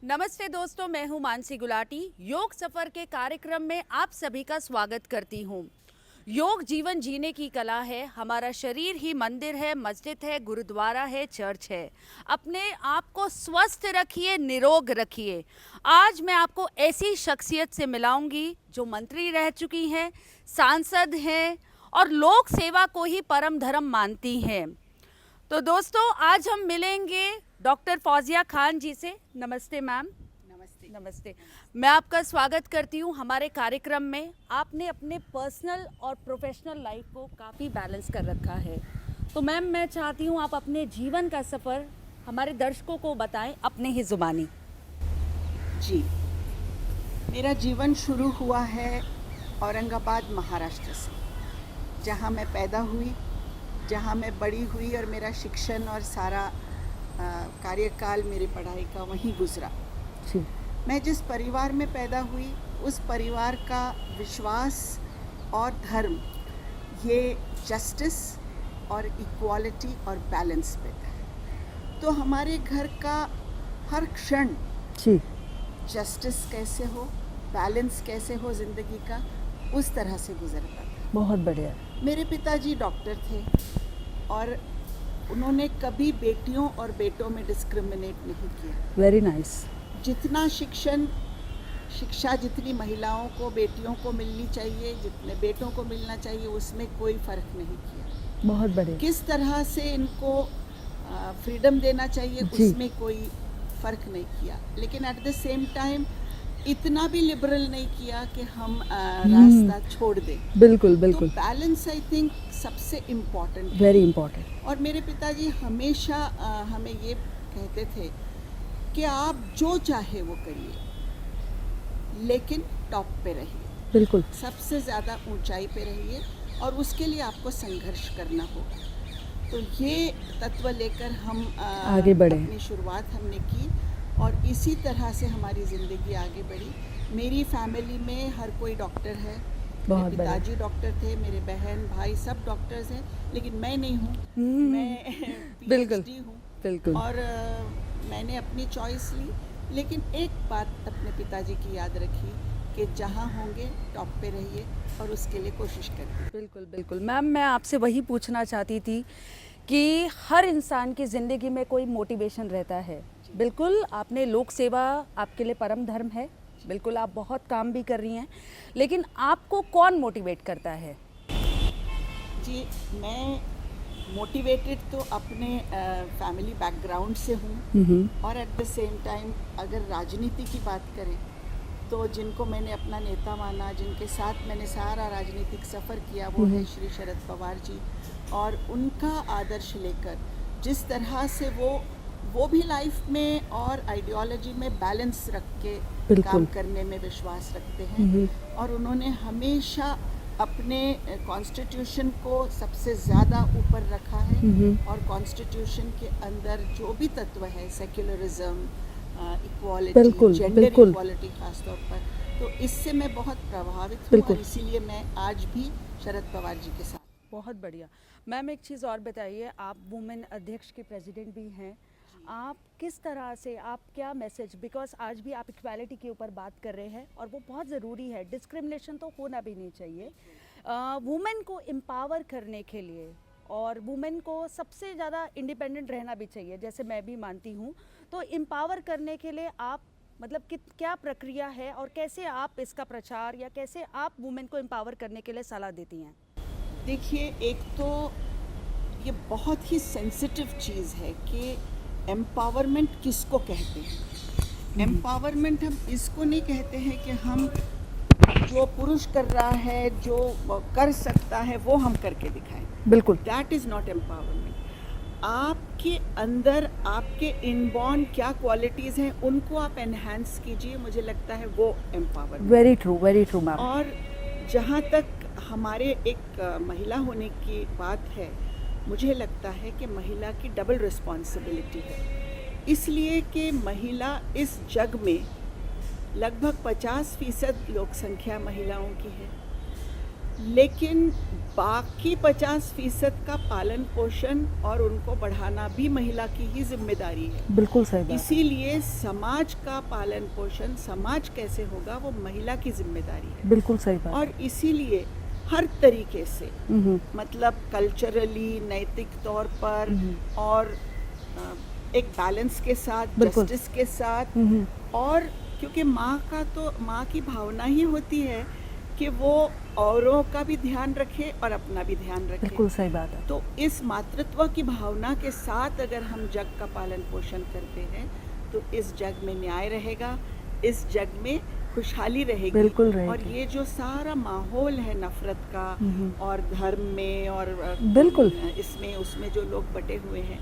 नमस्ते दोस्तों, मैं हूं मानसी गुलाटी। योग सफर के कार्यक्रम में आप सभी का स्वागत करती हूं। योग जीवन जीने की कला है। हमारा शरीर ही मंदिर है, मस्जिद है, गुरुद्वारा है, चर्च है। अपने आप को स्वस्थ रखिए, निरोग रखिए। आज मैं आपको ऐसी शख्सियत से मिलाऊंगी जो मंत्री रह चुकी हैं, सांसद हैं और लोक सेवा को ही परम धर्म मानती हैं। तो दोस्तों, आज हम मिलेंगे डॉक्टर फौजिया खान जी से। नमस्ते मैम। नमस्ते। नमस्ते। मैं आपका स्वागत करती हूँ हमारे कार्यक्रम में। आपने अपने पर्सनल और प्रोफेशनल लाइफ को काफ़ी बैलेंस कर रखा है। तो मैम, मैं चाहती हूँ आप अपने जीवन का सफ़र हमारे दर्शकों को बताएं अपने ही ज़ुबानी। जी, मेरा जीवन शुरू हुआ है औरंगाबाद महाराष्ट्र से, जहाँ मैं पैदा हुई, जहाँ मैं बड़ी हुई और मेरा शिक्षण और सारा कार्यकाल मेरी पढ़ाई का वहीं गुजरा। जी। मैं जिस परिवार में पैदा हुई, उस परिवार का विश्वास और धर्म ये जस्टिस और इक्वालिटी और बैलेंस पे था। तो हमारे घर का हर क्षण जी। जस्टिस कैसे हो, बैलेंस कैसे हो ज़िंदगी का, उस तरह से गुजरता था। बहुत बढ़िया। मेरे पिताजी डॉक्टर थे और उन्होंने कभी बेटियों और बेटों में डिस्क्रिमिनेट नहीं किया। Very nice. जितना शिक्षा जितनी महिलाओं को, बेटियों को मिलनी चाहिए, जितने बेटों को मिलना चाहिए, उसमें कोई फ़र्क नहीं किया। बहुत बढ़िया। किस तरह से इनको फ्रीडम देना चाहिए, उसमें कोई फ़र्क नहीं किया। लेकिन एट द सेम टाइम इतना भी लिबरल नहीं किया कि हम रास्ता छोड़ दें। बिल्कुल बिल्कुल। तो बैलेंस आई थिंक सबसे इम्पॉर्टेंट, वेरी इम्पोर्टेंट। और मेरे पिताजी हमेशा हमें ये कहते थे कि आप जो चाहे वो करिए, लेकिन टॉप पे रहिए। बिल्कुल। सबसे ज़्यादा ऊंचाई पे रहिए और उसके लिए आपको संघर्ष करना होगा। तो ये तत्व लेकर हम आगे बढ़े। अपनी शुरुआत हमने की और इसी तरह से हमारी ज़िंदगी आगे बढ़ी। मेरी फैमिली में हर कोई डॉक्टर है। मेरे पिताजी डॉक्टर थे, मेरे बहन भाई सब डॉक्टर्स हैं, लेकिन मैं नहीं हूँ। मैं PhD हूँ। बिल्कुल। और मैंने अपनी चॉइस ली, लेकिन एक बात अपने पिताजी की याद रखी कि जहाँ होंगे टॉप पे रहिए और उसके लिए कोशिश करिए। बिल्कुल बिल्कुल। मैम, मैं आपसे वही पूछना चाहती थी कि हर इंसान की ज़िंदगी में कोई मोटिवेशन रहता है। बिल्कुल, आपने लोक सेवा आपके लिए परम धर्म है। बिल्कुल, आप बहुत काम भी कर रही हैं, लेकिन आपको कौन मोटिवेट करता है? जी, मैं मोटिवेटेड तो अपने फैमिली बैकग्राउंड से हूँ, और एट द सेम टाइम अगर राजनीति की बात करें तो जिनको मैंने अपना नेता माना, जिनके साथ मैंने सारा राजनीतिक सफ़र किया, वो है श्री शरद पवार जी। और उनका आदर्श लेकर जिस तरह से वो भी लाइफ में और आइडियोलॉजी में बैलेंस रख के काम करने में विश्वास रखते हैं, और उन्होंने हमेशा अपने कॉन्स्टिट्यूशन को सबसे ज़्यादा ऊपर रखा है। और कॉन्स्टिट्यूशन के अंदर जो भी तत्व है, सेक्युलरिज्म, इक्वालिटी, जेंडर इक्वालिटी खासतौर पर, तो इससे मैं बहुत प्रभावित हूँ और इसीलिए मैं आज भी शरद पवार जी के साथ। बहुत बढ़िया। मैम, एक चीज़ और बताइए, आप वुमेन अध्यक्ष के प्रेसिडेंट भी हैं। आप किस तरह से, आप क्या मैसेज, बिकॉज आज भी आप इक्वालिटी के ऊपर बात कर रहे हैं और वो बहुत ज़रूरी है। डिस्क्रिमिनेशन तो होना भी नहीं चाहिए। वुमेन को एम्पावर करने के लिए और वुमेन को सबसे ज़्यादा इंडिपेंडेंट रहना भी चाहिए, जैसे मैं भी मानती हूँ। तो एम्पावर करने के लिए आप मतलब क्या प्रक्रिया है और कैसे आप इसका प्रचार या कैसे आप वुमेन को एम्पावर करने के लिए सलाह देती हैं? देखिए, एक तो ये बहुत ही सेंसिटिव चीज़ है कि एम्पावरमेंट किसको कहते हैं। एम्पावरमेंट हम इसको नहीं कहते हैं कि हम जो पुरुष कर रहा है, जो कर सकता है, वो हम करके दिखाएं। बिल्कुल। That is not empowerment. आपके अंदर आपके इनबॉर्न क्या क्वालिटीज़ हैं, उनको आप एनहांस कीजिए, मुझे लगता है वो एम्पावरमेंट। Very true ma'am. और जहाँ तक हमारे एक महिला होने की बात है, मुझे लगता है कि महिला की डबल रिस्पॉन्सिबिलिटी है, इसलिए कि महिला इस जग में लगभग 50% लोक संख्या महिलाओं की है। लेकिन बाकी 50% का पालन पोषण और उनको बढ़ाना भी महिला की ही जिम्मेदारी है। बिल्कुल सही बात। इसीलिए समाज का पालन पोषण समाज कैसे होगा वो महिला की जिम्मेदारी है। बिल्कुल सही बात। और इसीलिए हर तरीके से हम्म, मतलब कल्चरली, नैतिक तौर पर और एक बैलेंस के साथ, बिल्कुल। जस्टिस के साथ, हम्म, और क्योंकि माँ की भावना ही होती है कि वो औरों का भी ध्यान रखे और अपना भी ध्यान रखे। बिल्कुल सही बात है। तो इस मातृत्व की भावना के साथ अगर हम जग का पालन पोषण करते हैं तो इस जग में न्याय रहेगा, इस जग में खुशहाली रहेगी। बिल्कुल रहेगी। और ये जो सारा माहौल है नफरत का और धर्म में और बिल्कुल। इसमें उसमें जो लोग बटे हुए हैं,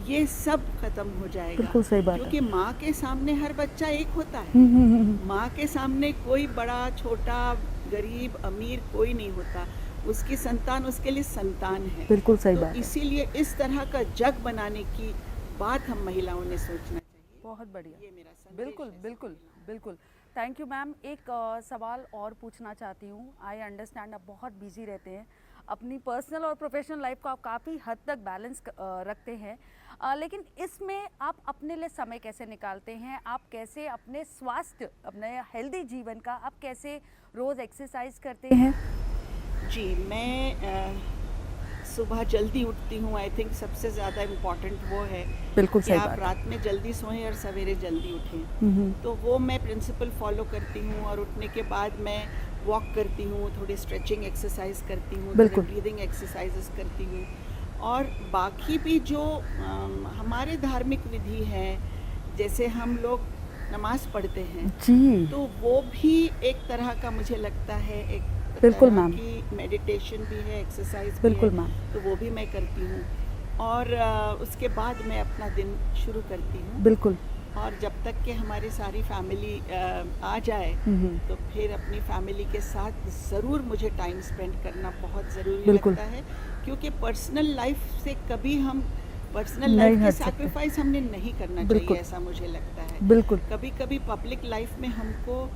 ये सब खत्म हो जाएगा। बिल्कुल सही बात है। क्योंकि माँ के सामने हर बच्चा एक होता है। हम्म। माँ के सामने कोई बड़ा छोटा, गरीब अमीर कोई नहीं होता। उसकी संतान उसके लिए संतान है। बिल्कुल सही तो बात है। इसीलिए इस तरह का जग बनाने की बात हम महिलाओं ने सोचना चाहिए। बहुत बढ़िया। ये मेरा संदेश बिल्कुल है बिल्कुल बिल्कुल। Thank you ma'am. एक सवाल और पूछना चाहती हूँ। आई अंडरस्टैंड आप बहुत बिजी रहते हैं, अपनी पर्सनल और प्रोफेशनल लाइफ को आप काफ़ी हद तक बैलेंस रखते हैं, लेकिन इसमें आप अपने लिए समय कैसे निकालते हैं? आप कैसे अपने स्वास्थ्य, अपने हेल्दी जीवन का आप कैसे रोज़ एक्सरसाइज करते हैं? जी, मैं सुबह जल्दी उठती हूँ। आई थिंक सबसे ज़्यादा इम्पॉर्टेंट वो है बिल्कुल कि सही आप बात है। रात में जल्दी सोएं और सवेरे जल्दी उठें। तो वो मैं प्रिंसिपल फॉलो करती हूँ। और उठने के बाद मैं वॉक करती हूँ, थोड़ी स्ट्रेचिंग एक्सरसाइज करती हूँ, थोड़ी बिल्कुल। ब्रीदिंग एक्सरसाइजेस करती हूँ। और बाकी भी जो हमारे धार्मिक विधि हैं, जैसे हम लोग नमाज पढ़ते हैं, जी तो वो भी एक तरह का मुझे लगता है एक बिल्कुल तरह मैम। की मेडिटेशन भी है, एक्सरसाइज भी बिल्कुल है। मैम। तो वो भी मैं करती हूँ। और उसके बाद मैं अपना दिन शुरू करती हूँ। बिल्कुल। और जब तक कि हमारी सारी फैमिली आ जाए तो फिर अपनी फैमिली के साथ ज़रूर मुझे टाइम स्पेंड करना बहुत ज़रूरी बिल्कुल। लगता है। क्योंकि पर्सनल लाइफ से कभी हम पर्सनल नहीं लाइफ की हट सकते। सैक्रिफाइस हमने नहीं करना बिल्कुल। चाहिए, ऐसा मुझे लगता है। बिल्कुल। कभी कभी पब्लिक लाइफ में हमको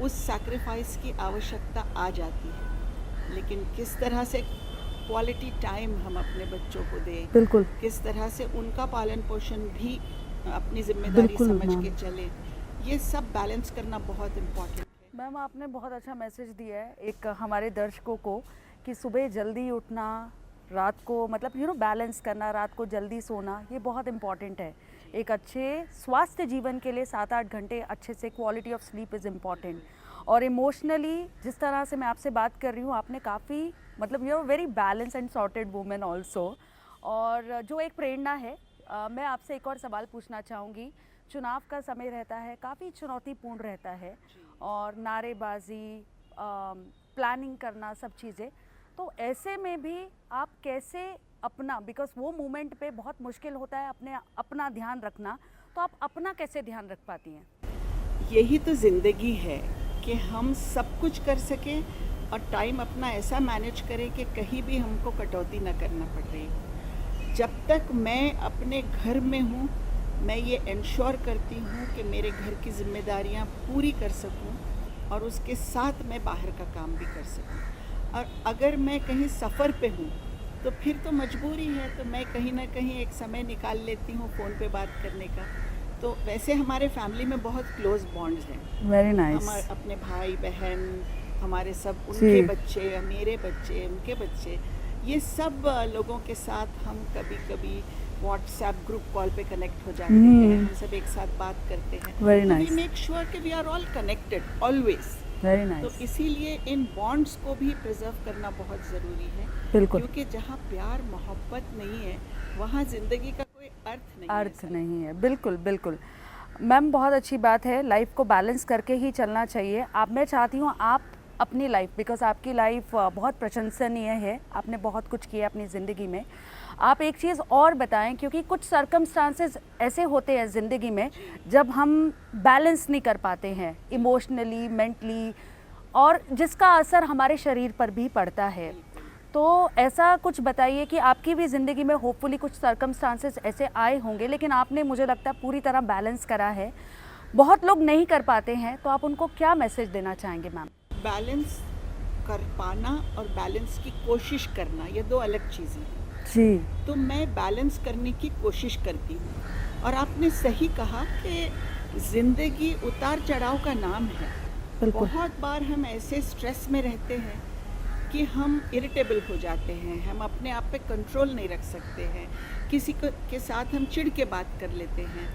उस सैक्रिफाइस की आवश्यकता आ जाती है, लेकिन किस तरह से क्वालिटी टाइम हम अपने बच्चों को दें, बिल्कुल। किस तरह से उनका पालन पोषण भी अपनी जिम्मेदारी बिल्कुल समझ मैम। के चले, ये सब बैलेंस करना बहुत इम्पोर्टेंट है। मैम आपने बहुत अच्छा मैसेज दिया है एक हमारे दर्शकों को कि सुबह जल्दी उठना, रात को मतलब बैलेंस करना, रात को जल्दी सोना, ये बहुत इम्पॉर्टेंट है। एक अच्छे स्वास्थ्य जीवन के लिए 7-8 घंटे अच्छे से quality of sleep is important. और इमोशनली जिस तरह से मैं आपसे बात कर रही हूँ, आपने काफ़ी मतलब you are very balance and sorted women also. और जो एक प्रेरणा है, मैं आपसे एक और सवाल पूछना चाहूँगी। चुनाव का समय रहता है, काफ़ी चुनौतीपूर्ण रहता है, और नारेबाजी, प्लानिंग करना, सब चीज़ें, तो ऐसे में भी आप कैसे अपना, बिकॉज वो मोमेंट पे बहुत मुश्किल होता है अपना ध्यान रखना, तो आप अपना कैसे ध्यान रख पाती हैं? यही तो ज़िंदगी है कि हम सब कुछ कर सकें और टाइम अपना ऐसा मैनेज करें कि कहीं भी हमको कटौती ना करना पड़ रही हो। जब तक मैं अपने घर में हूँ, मैं ये इंश्योर करती हूँ कि मेरे घर की जिम्मेदारियाँ पूरी कर सकूँ और उसके साथ मैं बाहर का काम भी कर सकूँ। और अगर मैं कहीं सफ़र पे हूँ तो फिर तो मजबूरी है, तो मैं कहीं ना कहीं एक समय निकाल लेती हूँ फ़ोन पे बात करने का। तो वैसे हमारे फैमिली में बहुत क्लोज बॉन्ड्स हैं। Very nice. हमारे अपने भाई बहन, हमारे सब, उनके बच्चे, मेरे बच्चे, उनके बच्चे, ये सब लोगों के साथ हम कभी कभी व्हाट्सएप ग्रुप कॉल पे कनेक्ट हो जाते हैं, हम सब एक साथ बात करते हैं। Very तो nice. वी मेक श्योर कि we are all connected always. Very तो नाइस। इसीलिए इन बॉन्ड्स को भी प्रिजर्व करना बहुत ज़रूरी है। बिल्कुल। क्योंकि जहाँ प्यार मोहब्बत नहीं है, वहाँ ज़िंदगी का कोई अर्थ नहीं है। बिल्कुल बिल्कुल मैम, बहुत अच्छी बात है। लाइफ को बैलेंस करके ही चलना चाहिए। मैं चाहती हूँ आप अपनी लाइफ, बिकॉज आपकी लाइफ बहुत प्रशंसनीय है, आपने बहुत कुछ किया अपनी ज़िंदगी में, आप एक चीज़ और बताएं, क्योंकि कुछ सर्कमस्टांसेस ऐसे होते हैं ज़िंदगी में जब हम बैलेंस नहीं कर पाते हैं इमोशनली, मेंटली, और जिसका असर हमारे शरीर पर भी पड़ता है। तो ऐसा कुछ बताइए कि आपकी भी ज़िंदगी में होपफुली कुछ सर्कमस्टांसेस ऐसे आए होंगे, लेकिन आपने, मुझे लगता है, पूरी तरह बैलेंस करा है। बहुत लोग नहीं कर पाते हैं, तो आप उनको क्या मैसेज देना चाहेंगे मैम? बैलेंस कर पाना और बैलेंस की कोशिश करना, ये दो अलग चीज़ें हैं। जी। तो मैं बैलेंस करने की कोशिश करती हूँ। और आपने सही कहा कि ज़िंदगी उतार चढ़ाव का नाम है। बिल्कुल। बहुत बार हम ऐसे स्ट्रेस में रहते हैं कि हम इरिटेबल हो जाते हैं, हम अपने आप पे कंट्रोल नहीं रख सकते हैं, किसी के साथ हम चिढ़ के बात कर लेते हैं।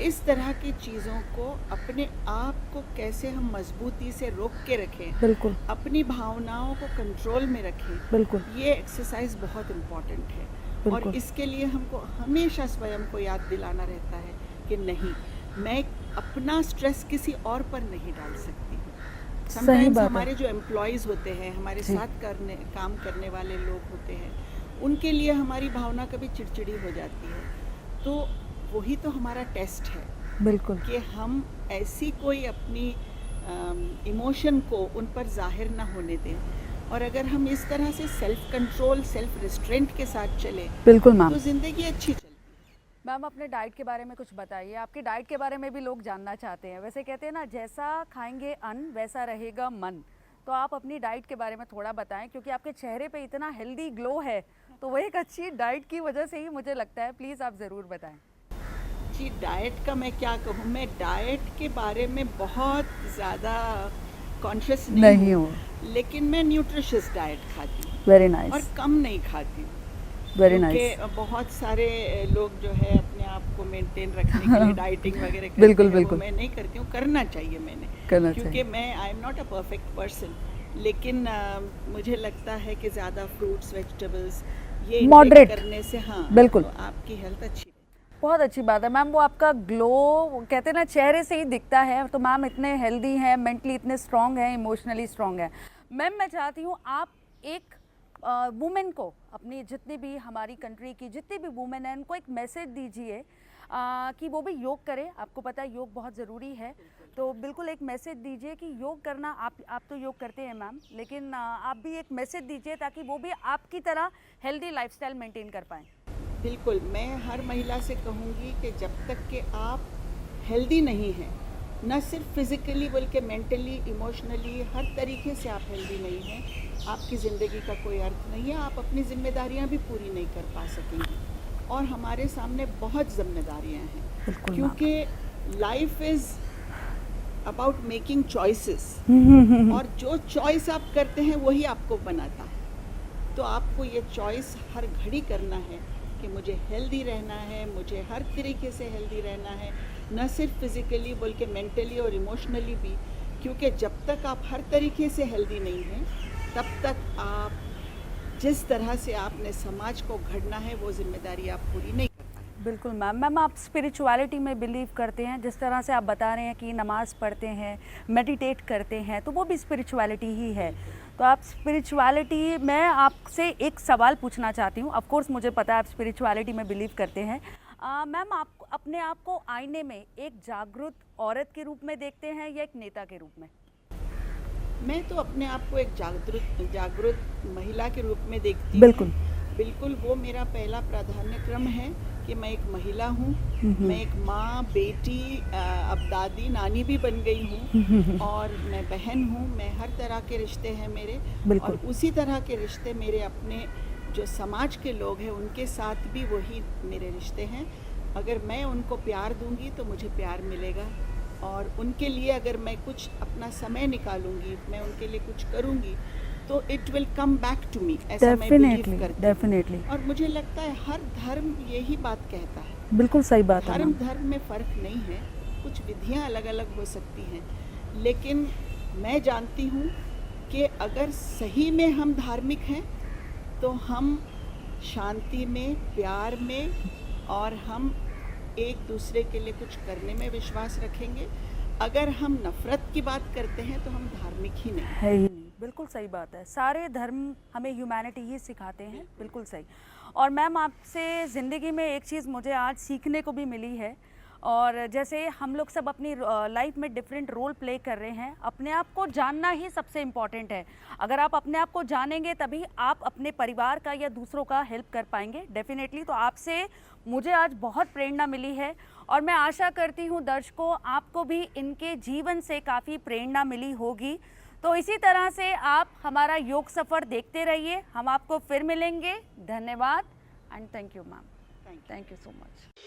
इस तरह की चीज़ों को, अपने आप को कैसे हम मजबूती से रोक के रखें, बिल्कुल अपनी भावनाओं को कंट्रोल में रखें, बिल्कुल ये एक्सरसाइज बहुत इम्पॉर्टेंट है। बिल्कुल। और इसके लिए हमको हमेशा स्वयं को याद दिलाना रहता है कि नहीं, मैं अपना स्ट्रेस किसी और पर नहीं डाल सकती हूँ। सही समटाइम्स बात है। हमारे जो एम्प्लॉयज़ होते हैं, हमारे जी। साथ काम करने वाले लोग होते हैं, उनके लिए हमारी भावना कभी चिड़चिड़ी हो जाती है। तो वही तो हमारा टेस्ट है बिल्कुल कि हम ऐसी कोई अपनी इमोशन को उन पर जाहिर ना होने दें। और अगर हम इस तरह से सेल्फ कंट्रोल, सेल्फ रिस्ट्रेंट के साथ चले बिल्कुल मैम। तो ज़िंदगी अच्छी चलती है। मैम अपने डाइट के बारे में कुछ बताइए, आपकी डाइट के बारे में भी लोग जानना चाहते हैं। वैसे कहते हैं ना, जैसा खाएंगे अन्न वैसा रहेगा मन। तो आप अपनी डाइट के बारे में थोड़ा बताएं, क्योंकि आपके चेहरे पे इतना हेल्दी ग्लो है, तो वो एक अच्छी डाइट की वजह से ही मुझे लगता है। प्लीज़ आप ज़रूर बताएं। जी, डाइट का मैं क्या कहूँ, मैं डाइट के बारे में बहुत ज़्यादा कॉन्शियस नहीं हूँ, लेकिन मैं न्यूट्रिशियस डाइट खाती हूँ वेरी और नाइस, कम नहीं खाती हूँ। वेरी क्योंकि नाइस। बहुत सारे लोग जो है अपने आप को मेंटेन रखने के लिए डाइटिंग वगैरह करते बिल्कुल, हैं, बिल्कुल। वो मैं नहीं करती हूँ। करना चाहिए मैंने, करना क्योंकि चाहिए। मैं I am not a perfect person, लेकिन मुझे लगता है कि ज़्यादा फ्रूट्स, वेजिटेबल्स ये intake Moderate। करने से हाँ बिल्कुल। तो आपकी हेल्थ अच्छी रहती है। बहुत अच्छी बात है मैम। वो आपका ग्लो कहते हैं ना, चेहरे से ही दिखता है। तो मैम इतने हेल्दी हैं, मेंटली इतने स्ट्रांग हैं, इमोशनली स्ट्रांग हैं। मैम मैं चाहती हूँ आप एक वुमेन को, अपनी जितनी भी हमारी कंट्री की जितनी भी वुमेन हैं, उनको एक मैसेज दीजिए कि वो भी योग करें। आपको पता है योग बहुत ज़रूरी है, तो बिल्कुल एक मैसेज दीजिए कि योग करना, आप तो योग करते हैं मैम, लेकिन आप भी एक मैसेज दीजिए ताकि वो भी आपकी तरह हेल्दी लाइफस्टाइल मेंटेन कर पाएँ। बिल्कुल, मैं हर महिला से कहूँगी कि जब तक कि आप हेल्दी नहीं हैं, न सिर्फ फिज़िकली बल्कि मेंटली, इमोशनली, हर तरीके से आप हेल्दी नहीं हैं, आपकी ज़िंदगी का कोई अर्थ नहीं है। आप अपनी ज़िम्मेदारियाँ भी पूरी नहीं कर पा सकेंगी। और हमारे सामने बहुत ज़िम्मेदारियाँ हैं, बिल्कुल क्योंकि life is about making choices, और जो चॉइस आप करते हैं वही आपको बनाता है। तो आपको ये चॉइस हर घड़ी करना है कि मुझे हेल्दी रहना है, मुझे हर तरीके से हेल्दी रहना है, न सिर्फ फिज़िकली बल्कि मेंटली और इमोशनली भी। क्योंकि जब तक आप हर तरीके से हेल्दी नहीं हैं, तब तक आप जिस तरह से आपने समाज को घड़ना है वो जिम्मेदारी आप पूरी नहीं कर पाएंगे। बिल्कुल मैम। मैम आप स्पिरिचुअलिटी में बिलीव करते हैं? जिस तरह से आप बता रहे हैं कि नमाज़ पढ़ते हैं, मेडिटेट करते हैं, तो वो भी स्पिरिचुअलिटी ही है। तो आप स्पिरिचुअलिटी, मैं आपसे एक सवाल पूछना चाहती हूँ। ऑफ कोर्स मुझे पता है आप स्पिरिचुअलिटी में बिलीव करते हैं। मैम आप अपने आप को आईने में एक जागरूक औरत के रूप में देखते हैं या एक नेता के रूप में? मैं तो अपने आप को एक जागरूक महिला के रूप में देखती हूँ। बिल्कुल बिल्कुल, वो मेरा पहला प्राधान्य क्रम है कि मैं एक महिला हूँ, मैं एक माँ, बेटी, अब दादी, नानी भी बन गई हूँ, और मैं बहन हूँ। मैं हर तरह के रिश्ते हैं मेरे, और उसी तरह के रिश्ते मेरे अपने जो समाज के लोग हैं उनके साथ भी वही मेरे रिश्ते हैं। अगर मैं उनको प्यार दूंगी तो मुझे प्यार मिलेगा, और उनके लिए अगर मैं कुछ अपना समय निकालूंगी, मैं उनके लिए कुछ करूंगी, तो it will come back to me, ऐसा मैं बिलीव करती हूँ। डेफिनेटली। और मुझे लगता है हर धर्म यही बात कहता है। बिल्कुल सही बात है। धर्म में फ़र्क नहीं है, कुछ विधियाँ अलग अलग हो सकती हैं, लेकिन मैं जानती हूँ कि अगर सही में हम धार्मिक हैं तो हम शांति में, प्यार में, और हम एक दूसरे के लिए कुछ करने में विश्वास रखेंगे। अगर हम नफ़रत की बात करते हैं तो हम धार्मिक ही नहीं है ही नहीं। बिल्कुल सही बात है। सारे धर्म हमें ह्यूमैनिटी ही सिखाते हैं। बिल्कुल सही। और मैम आपसे ज़िंदगी में एक चीज़ मुझे आज सीखने को भी मिली है, और जैसे हम लोग सब अपनी लाइफ में डिफरेंट रोल प्ले कर रहे हैं, अपने आप को जानना ही सबसे इम्पॉर्टेंट है। अगर आप अपने आप को जानेंगे तभी आप अपने परिवार का या दूसरों का हेल्प कर पाएंगे डेफिनेटली। तो आपसे मुझे आज बहुत प्रेरणा मिली है, और मैं आशा करती हूँ दर्शकों आपको भी इनके जीवन से काफ़ी प्रेरणा मिली होगी। तो इसी तरह से आप हमारा योग सफ़र देखते रहिए। हम आपको फिर मिलेंगे। धन्यवाद and thank you ma'am. Thank you so much.